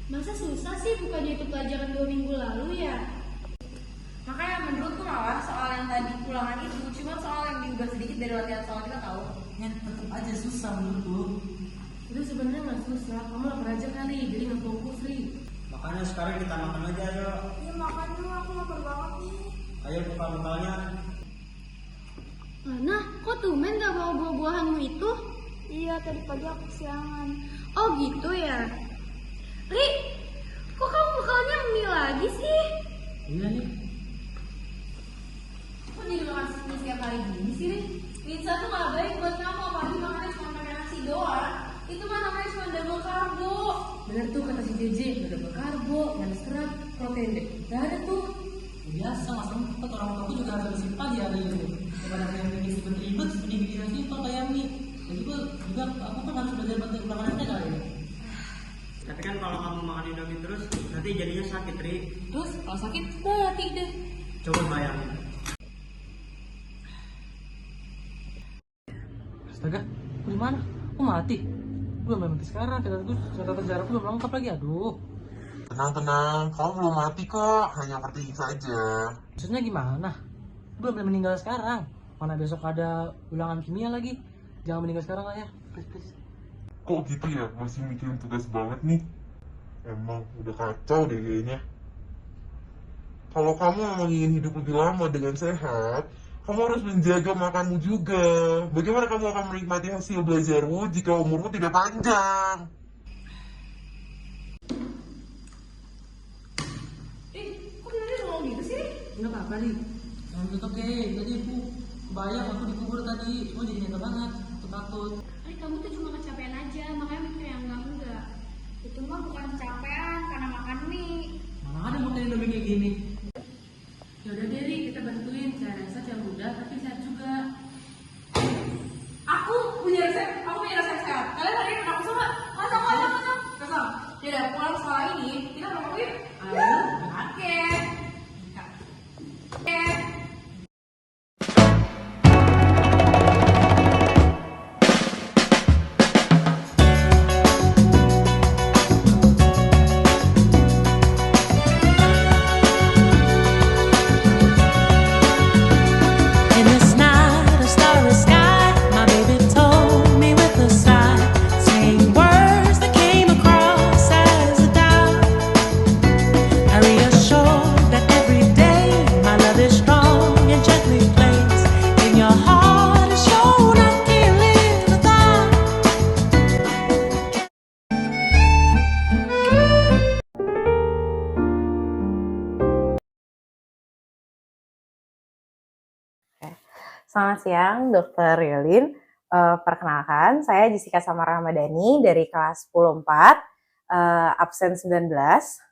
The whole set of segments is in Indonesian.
Masa susah sih, bukannya itu pelajaran 2 minggu lalu ya? Makanya menurutku malah soal yang tadi ulangan itu cuma soal yang diubah sedikit dari latihan soal kita tahu. Ya tetap aja susah menurutku. Itu sebenarnya nggak susah, kamu lapar aja kali, jadi nggak fokus, Ri. Makanya sekarang kita makan aja, ayo. Iya makan dulu, aku lapar banget nih. Ayo buka bekalnya. Mana? Kok tumben nggak bawa buah-buahanmu itu? Iya, tadi pagi aku kesiangan. Oh gitu ya? Ri, kok kamu bekalnya mie lagi sih? Iya nih. Kok jadi makan mie setiap hari gini sih, Ri? Pizza tuh gak baik buat kamu, apalagi makannya cuma pakai nasi doang. Itu mah namanya cuma double karbo. Bener tuh kata si JJ, nggak ada karbo, nggak ada serat, protein deh. Nggak ada tuh. Biasa, mas tempat orang tua juga harus bersih pagi hari ini. Daripada yang bikin ribet, mending bikin yang simpel kayak mie. Dan juga aku kan harus belajar bantu ulangan aja kali ya. Tapi kan kalau kamu makan Indomie terus, nanti jadinya sakit, Ri. Terus kalau sakit, mati deh. Coba bayangin. Astaga, aku di mana? Aku mati. Belum mati sekarang, catatan jarak belum lengkap lagi, aduh. Tenang, kamu belum mati kok, hanya pergi saja. Maksudnya gimana? Belum meninggal sekarang. Mana besok ada ulangan kimia lagi. Jangan meninggal sekarang lah ya, please. Kok gitu ya, masih mikirin tugas banget nih. Emang udah kacau deh kayaknya. Kalau kamu memang ingin hidup lebih lama dengan sehat, kamu harus menjaga makanmu juga. Bagaimana kamu akan menikmati hasil belajarmu jika umurmu tidak panjang? Kok benernya ngomong gitu sih, Ri? Enggak apa-apa nih. Jangan tutup deh, tadi aku kebayang aku dikubur tadi. Cuma jadi nyata banget, aku takut. Ri, kamu tuh cuma kecapean aja, makanya mikir yang enggak. Itu mah bukan kecapean karena makan mie. Mana ada makan Indomie kayak gini. Yaudah deh, Ri, kita bantuin. Saya rasa yang mudah, tapi sehat juga. Aku punya resep sehat. Kalian hari ini kenapa sama? Masang. Yaudah, pulang sekolah ini, kita berangkat yuk. Ayo. Oke. In this night, a starry sky, my baby told me with a sigh, saying words that came across as a doubt. I reassured that every day my love is strong and gently placed in your heart. Is shown I can't live without. Selamat siang, Dr. Yolin. Perkenalkan, saya Jessica Samara Ramadhani dari kelas 10-4, absen 19.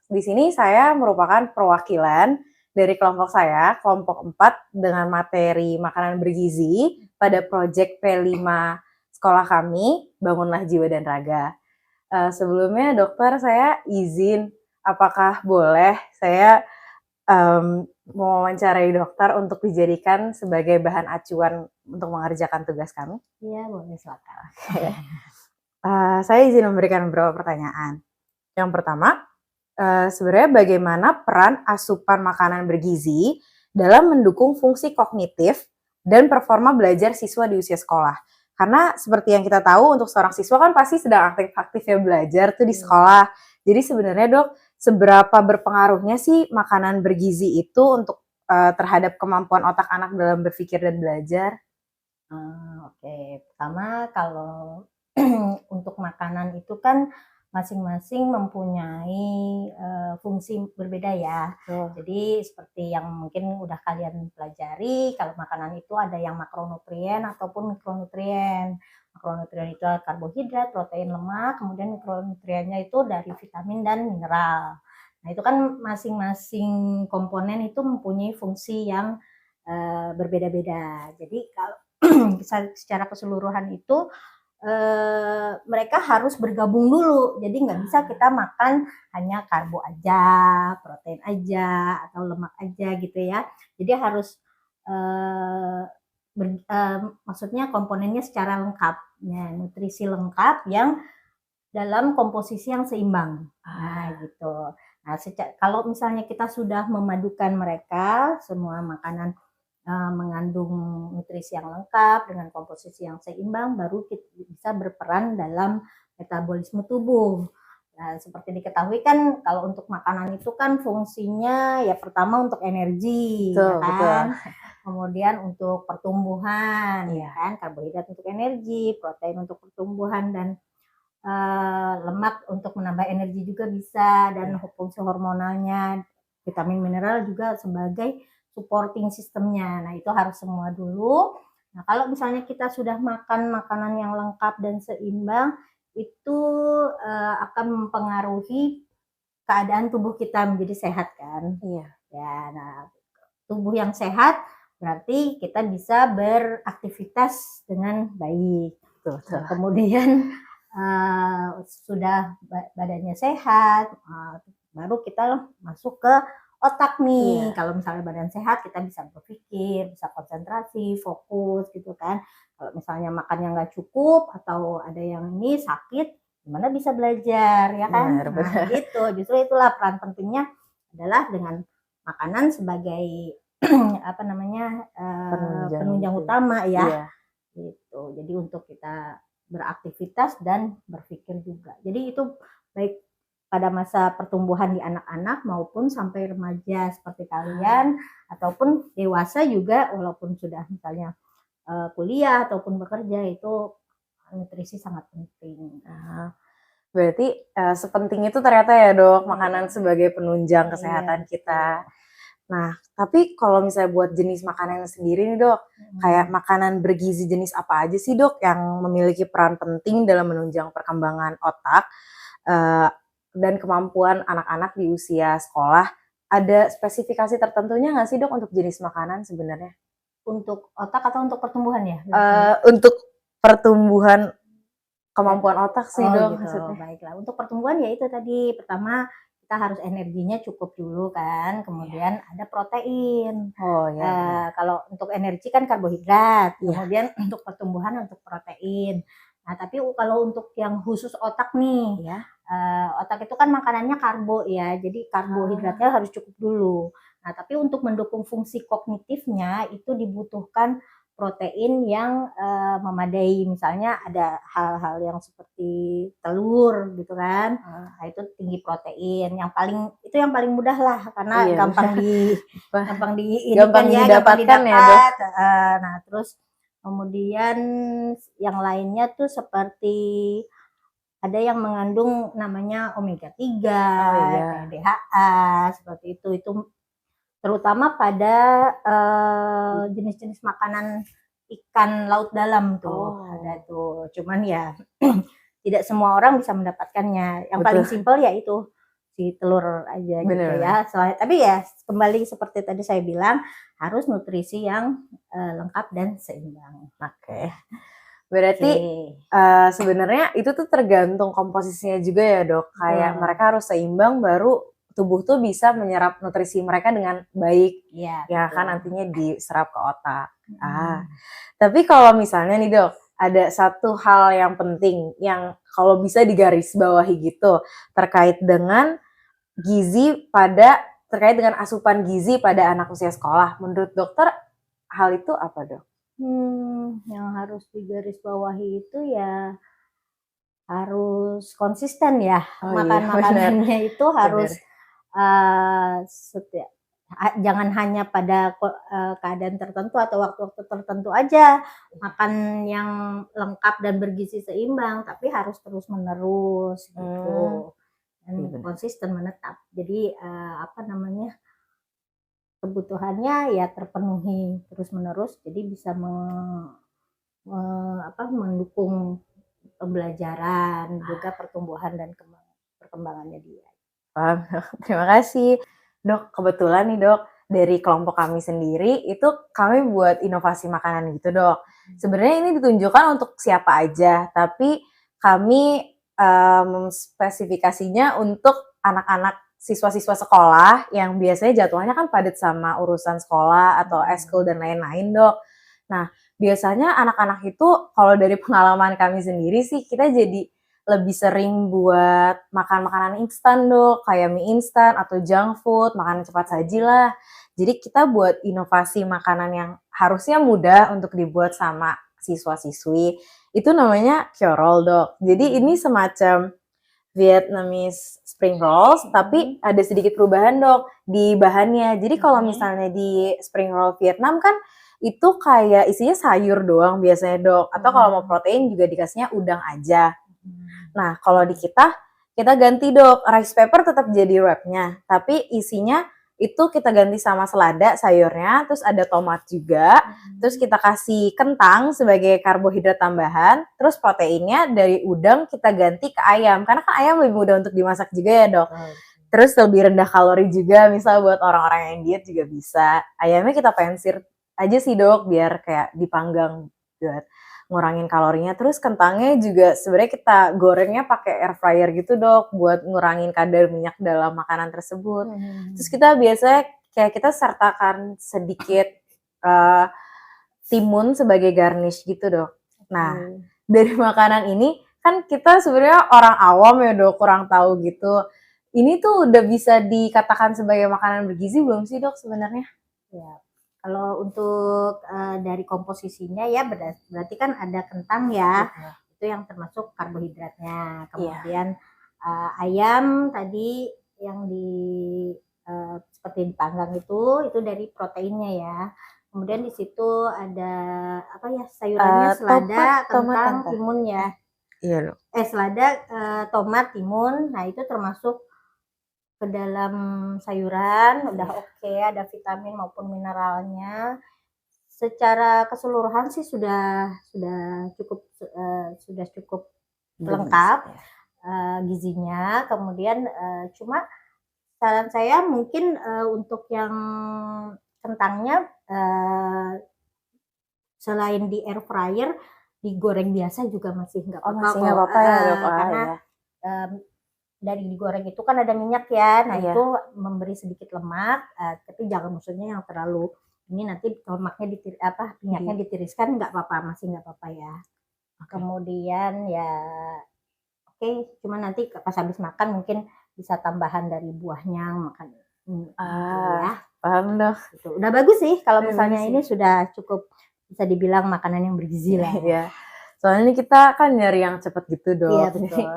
Di sini saya merupakan perwakilan dari kelompok saya, kelompok 4 dengan materi makanan bergizi pada proyek P5 sekolah kami, Bangunlah Jiwa dan Raga. Sebelumnya, dokter, saya izin, apakah boleh saya mewawancarai dokter untuk dijadikan sebagai bahan acuan untuk mengerjakan tugas kami? Iya, boleh silakan. Saya izin memberikan beberapa pertanyaan. Yang pertama, sebenarnya bagaimana peran asupan makanan bergizi dalam mendukung fungsi kognitif dan performa belajar siswa di usia sekolah? Karena seperti yang kita tahu, untuk seorang siswa kan pasti sedang aktif-aktifnya belajar tuh di sekolah. Jadi sebenarnya, Dok, seberapa berpengaruhnya sih makanan bergizi itu untuk terhadap kemampuan otak anak dalam berpikir dan belajar? Oke, pertama kalau untuk makanan itu kan masing-masing mempunyai fungsi berbeda ya. Jadi seperti yang mungkin udah kalian pelajari, kalau makanan itu ada yang makronutrien ataupun mikronutrien. Makronutrien itu karbohidrat, protein, lemak, kemudian mikronutriennya itu dari vitamin dan mineral. Nah, itu kan masing-masing komponen itu mempunyai fungsi yang berbeda-beda. Jadi kalau secara keseluruhan itu mereka harus bergabung dulu. Jadi nggak bisa kita makan hanya karbo aja, protein aja, atau lemak aja gitu ya. Jadi harus maksudnya komponennya secara lengkap, ya, nutrisi lengkap yang dalam komposisi yang seimbang. Nah, gitu. Nah, kalau misalnya kita sudah memadukan mereka, semua makanan mengandung nutrisi yang lengkap dengan komposisi yang seimbang, baru kita bisa berperan dalam metabolisme tubuh. Nah, seperti diketahui kan kalau untuk makanan itu kan fungsinya ya pertama untuk energi, Betul, ya kan? Kemudian untuk pertumbuhan, ya kan? Karbohidrat untuk energi, protein untuk pertumbuhan, dan lemak untuk menambah energi juga bisa, dan fungsi hormonalnya, vitamin mineral juga sebagai supporting sistemnya. Nah, itu harus semua dulu. Nah, kalau misalnya kita sudah makan makanan yang lengkap dan seimbang, itu akan mempengaruhi keadaan tubuh kita menjadi sehat kan. Iya. Ya, nah, tubuh yang sehat berarti kita bisa beraktivitas dengan baik. Betul. Nah, kemudian sudah badannya sehat, baru kita masuk ke otak nih. Kalau misalnya badan sehat, kita bisa berpikir, bisa konsentrasi, fokus gitu kan. Kalau misalnya makannya nggak cukup atau ada yang ini sakit, gimana bisa belajar, ya kan? Nah, gitu. Justru itulah peran pentingnya adalah dengan makanan sebagai penunjang utama ya. Gitu. Jadi untuk kita beraktivitas dan berpikir juga. Jadi itu baik pada masa pertumbuhan di anak-anak maupun sampai remaja seperti kalian, ataupun dewasa juga, walaupun sudah misalnya kuliah ataupun bekerja, itu nutrisi sangat penting. Berarti sepenting itu ternyata ya dok, makanan sebagai penunjang kesehatan kita. Nah, tapi kalau misalnya buat jenis makanan sendiri nih dok, kayak makanan bergizi jenis apa aja sih dok yang memiliki peran penting dalam menunjang perkembangan otak dan kemampuan anak-anak di usia sekolah? Ada spesifikasi tertentunya nggak sih dok untuk jenis makanan sebenarnya? Untuk otak atau untuk pertumbuhan ya? Untuk pertumbuhan kemampuan otak sih dok. Gitu. Baiklah, untuk pertumbuhan ya itu tadi, pertama kita harus energinya cukup dulu kan, kemudian ada protein. Kalau untuk energi kan karbohidrat, kemudian untuk pertumbuhan untuk protein. Nah, tapi kalau untuk yang khusus otak nih, otak itu kan makanannya karbo ya, jadi karbohidratnya harus cukup dulu. Nah, tapi untuk mendukung fungsi kognitifnya itu dibutuhkan protein yang memadai. Misalnya ada hal-hal yang seperti telur gitu kan, nah itu tinggi protein. Yang paling mudah lah, karena gampang didapatkan ya. Nah, terus kemudian yang lainnya tuh seperti ada yang mengandung namanya omega 3, kayak DHA, seperti itu terutama pada jenis-jenis makanan ikan laut dalam tuh. Ada tuh, cuman ya tidak semua orang bisa mendapatkannya. Yang paling simpel ya itu si telur aja gitu ya. Tapi ya kembali seperti tadi saya bilang, harus nutrisi yang lengkap dan seimbang. Berarti sebenarnya itu tuh tergantung komposisinya juga ya dok. Kayak mereka harus seimbang, baru tubuh tuh bisa menyerap nutrisi mereka dengan baik, ya kan nantinya diserap ke otak. Tapi kalau misalnya nih dok, ada satu hal yang penting yang kalau bisa digarisbawahi gitu terkait dengan asupan gizi pada anak usia sekolah. Menurut dokter, hal itu apa dok? Yang harus digarisbawahi itu ya harus konsisten ya. Makanannya itu harus jangan hanya pada keadaan tertentu atau waktu-waktu tertentu aja makan yang lengkap dan bergizi seimbang, tapi harus terus-menerus gitu, dan konsisten menetap. Jadi kebutuhannya ya terpenuhi terus-menerus, jadi bisa mendukung pembelajaran juga pertumbuhan dan perkembangannya dia. Terima kasih dok. Kebetulan nih dok, dari kelompok kami sendiri itu kami buat inovasi makanan gitu dok. Sebenarnya ini ditunjukkan untuk siapa aja, tapi kami spesifikasinya untuk anak-anak siswa-siswa sekolah yang biasanya jadwalnya kan padat sama urusan sekolah atau eskul dan lain-lain dok. Nah, biasanya anak-anak itu kalau dari pengalaman kami sendiri sih kita jadi lebih sering buat makan makanan instan Dok, kayak mie instan atau junk food, makanan cepat saji lah. Jadi kita buat inovasi makanan yang harusnya mudah untuk dibuat sama siswa-siswi, itu namanya kyorol Dok. Jadi ini semacam Vietnamese spring rolls, tapi ada sedikit perubahan Dok di bahannya. Jadi kalau misalnya di spring roll Vietnam kan itu kayak isinya sayur doang biasanya Dok. Atau kalau mau protein juga dikasihnya udang aja. Nah, kalau di kita ganti Dok, rice paper tetap jadi wrapnya, tapi isinya itu kita ganti sama selada sayurnya, terus ada tomat juga, terus kita kasih kentang sebagai karbohidrat tambahan, terus proteinnya dari udang kita ganti ke ayam, karena kan ayam lebih mudah untuk dimasak juga ya Dok. Terus lebih rendah kalori juga, misal buat orang-orang yang diet juga bisa. Ayamnya kita pensir aja sih Dok, biar kayak dipanggang buat ngurangin kalorinya. Terus kentangnya juga sebenarnya kita gorengnya pakai air fryer gitu Dok, buat ngurangin kadar minyak dalam makanan tersebut. Terus kita biasanya kayak kita sertakan sedikit timun sebagai garnish gitu Dok. Nah, dari makanan ini kan kita sebenarnya orang awam ya Dok, kurang tahu gitu. Ini tuh udah bisa dikatakan sebagai makanan bergizi belum sih Dok sebenarnya? Ya, kalau untuk dari komposisinya ya berarti kan ada kentang ya, itu yang termasuk karbohidratnya. Kemudian ayam tadi yang seperti dipanggang itu dari proteinnya ya. Kemudian di situ ada apa ya sayurannya selada, kentang, timun ya. Iya Dok. Selada, tomat, timun. Nah itu termasuk ke dalam sayuran, udah oke, ada vitamin maupun mineralnya. Secara keseluruhan sih sudah cukup lengkap gizinya. Kemudian cuma saran saya mungkin untuk yang kentangnya selain di air fryer digoreng biasa juga masih nggak apa-apa. Masih nggak apa-apa ya Dok. Karena dari digoreng itu kan ada minyak ya, nah itu memberi sedikit lemak, tapi jangan maksudnya yang terlalu ini nanti lemaknya minyaknya ditiriskan nggak apa-apa, masih nggak apa-apa ya. Kemudian ya oke, cuma nanti pas habis makan mungkin bisa tambahan dari buahnya makan. Ya. Paham Dok. Gitu. Udah bagus sih kalau misalnya ini sudah cukup bisa dibilang makanan yang bergizi lah. Iya. Soalnya ini kita kan nyari yang cepet gitu Dok. Iya betul.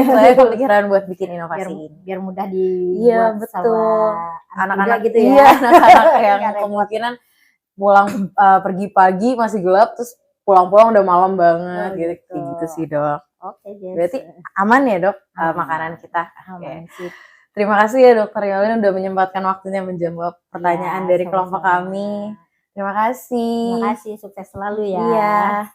Saya kepikiran buat bikin inovasi ini. Biar mudah dibuat. Iya betul. Anak-anak gitu ya. Iya, anak-anak yang kemungkinan pulang pergi pagi masih gelap, terus pulang-pulang udah malam banget gitu. Kayak gitu sih Dok. Oke, Jess. Berarti aman ya Dok makanan kita. Aman sih. Terima kasih ya Dokter Yolin udah menyempatkan waktunya menjawab pertanyaan dari kelompok kami. Terima kasih. Terima kasih, sukses selalu ya. Iya.